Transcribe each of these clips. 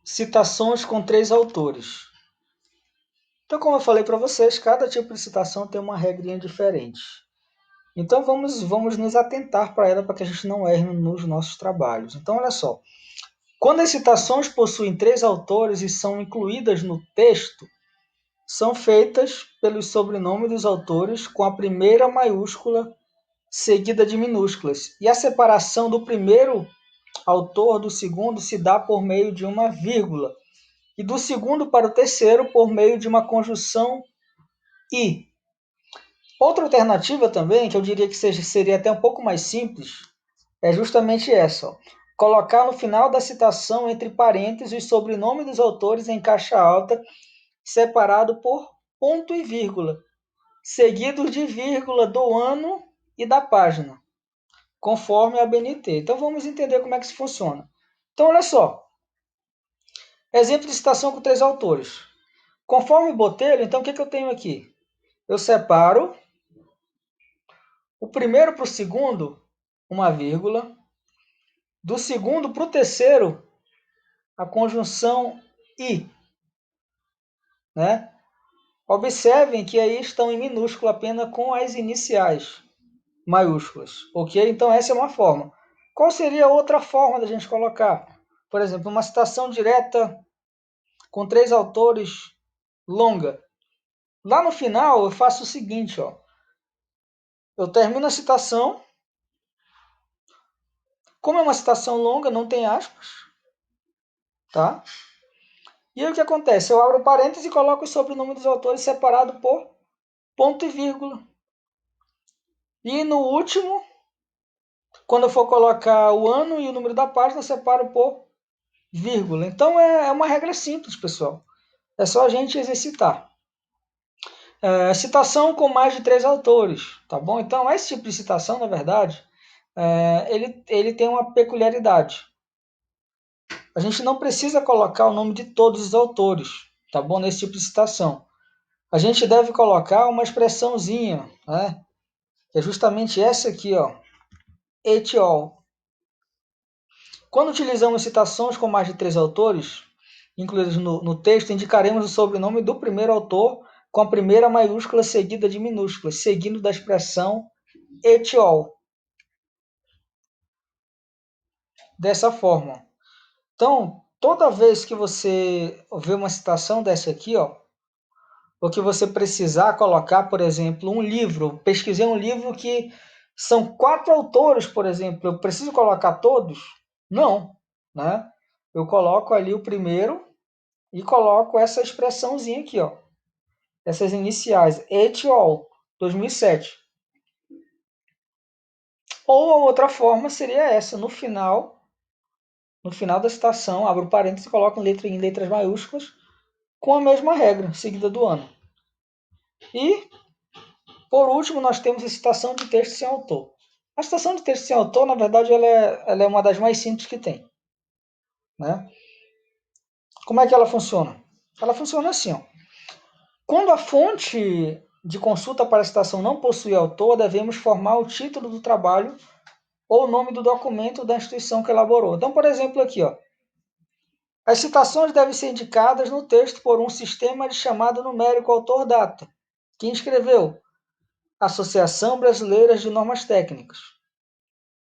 Citações com 3 autores. Então, como eu falei para vocês, cada tipo de citação tem uma regrinha diferente. Então, vamos nos atentar para ela para que a gente não erre nos nossos trabalhos. Então, olha só. Quando as citações possuem 3 autores e são incluídas no texto, são feitas pelos sobrenomes dos autores com a primeira maiúscula seguida de minúsculas. E a separação do primeiro autor do segundo se dá por meio de uma vírgula, e do segundo para o terceiro por meio de uma conjunção e. Outra alternativa também, que eu diria que seria até um pouco mais simples, é justamente essa. Ó. Colocar no final da citação, entre parênteses, o sobrenome dos autores em caixa alta, separado por ponto e vírgula, seguidos de vírgula do ano e da página, conforme a BNT. Então vamos entender como é que isso funciona. Então olha só. Exemplo de citação com 3 autores. Conforme Botelho, então o que eu tenho aqui? Eu separo o primeiro para o segundo, uma vírgula. Do segundo para o terceiro, a conjunção e. Né? Observem que aí estão em minúsculo apenas com as iniciais maiúsculas. Ok? Então essa é uma forma. Qual seria outra forma da gente colocar? Por exemplo, uma citação direta com 3 autores longa. Lá no final eu faço o seguinte, ó. Eu termino a citação. Como é uma citação longa, não tem aspas. Tá? E aí o que acontece? Eu abro parênteses e coloco o sobrenome dos autores separado por ponto e vírgula. E no último, quando eu for colocar o ano e o número da página, eu separo por vírgula. Então é uma regra simples, pessoal. É só a gente exercitar. Citação com mais de 3 autores, tá bom? Então esse tipo de citação, na verdade, ele tem uma peculiaridade. A gente não precisa colocar o nome de todos os autores, tá bom? Nesse tipo de citação. A gente deve colocar uma expressãozinha, né? Que é justamente essa aqui, ó. Et al. Quando utilizamos citações com mais de 3 autores, incluídos no texto, indicaremos o sobrenome do primeiro autor com a primeira maiúscula seguida de minúsculas, seguindo da expressão et al. Dessa forma. Então, toda vez que você vê uma citação dessa aqui, ó, ou que você precisar colocar, por exemplo, um livro, pesquisei um livro que são 4 autores, por exemplo, eu preciso colocar todos? Não, né? Eu coloco ali o primeiro e coloco essa expressãozinha aqui, ó, essas iniciais, et al, 2007. Ou a outra forma seria essa, no final da citação, abro parênteses e coloco em letras maiúsculas, com a mesma regra, seguida do ano. E, por último, nós temos a citação de texto sem autor. A citação de texto sem autor, na verdade, ela é uma das mais simples que tem. Né? Como é que ela funciona? Ela funciona assim. Ó. Quando a fonte de consulta para a citação não possui autor, devemos formar o título do trabalho ou o nome do documento da instituição que elaborou. Então, por exemplo, aqui, ó, as citações devem ser indicadas no texto por um sistema de chamada numérico autor-data. Quem escreveu? Associação Brasileira de Normas Técnicas.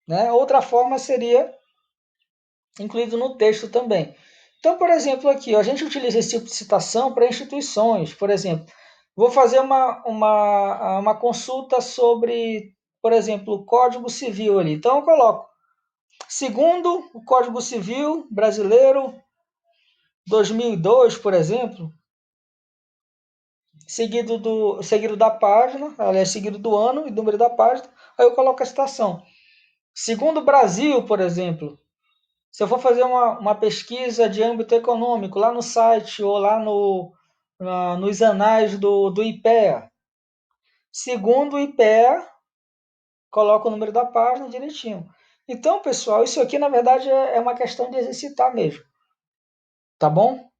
Né? Outra forma seria incluído no texto também. Então, por exemplo, aqui, ó, a gente utiliza esse tipo de citação para instituições. Por exemplo, vou fazer uma consulta sobre, por exemplo, o Código Civil ali. Então, eu coloco, segundo o Código Civil Brasileiro 2002, por exemplo, seguido da página, aliás, seguido do ano e número da página, aí eu coloco a citação. Segundo o Brasil, por exemplo, se eu for fazer uma pesquisa de âmbito econômico lá no site ou lá nos anais do IPEA, segundo o IPEA, coloco o número da página direitinho. Então, pessoal, isso aqui na verdade é uma questão de exercitar mesmo. Tá bom?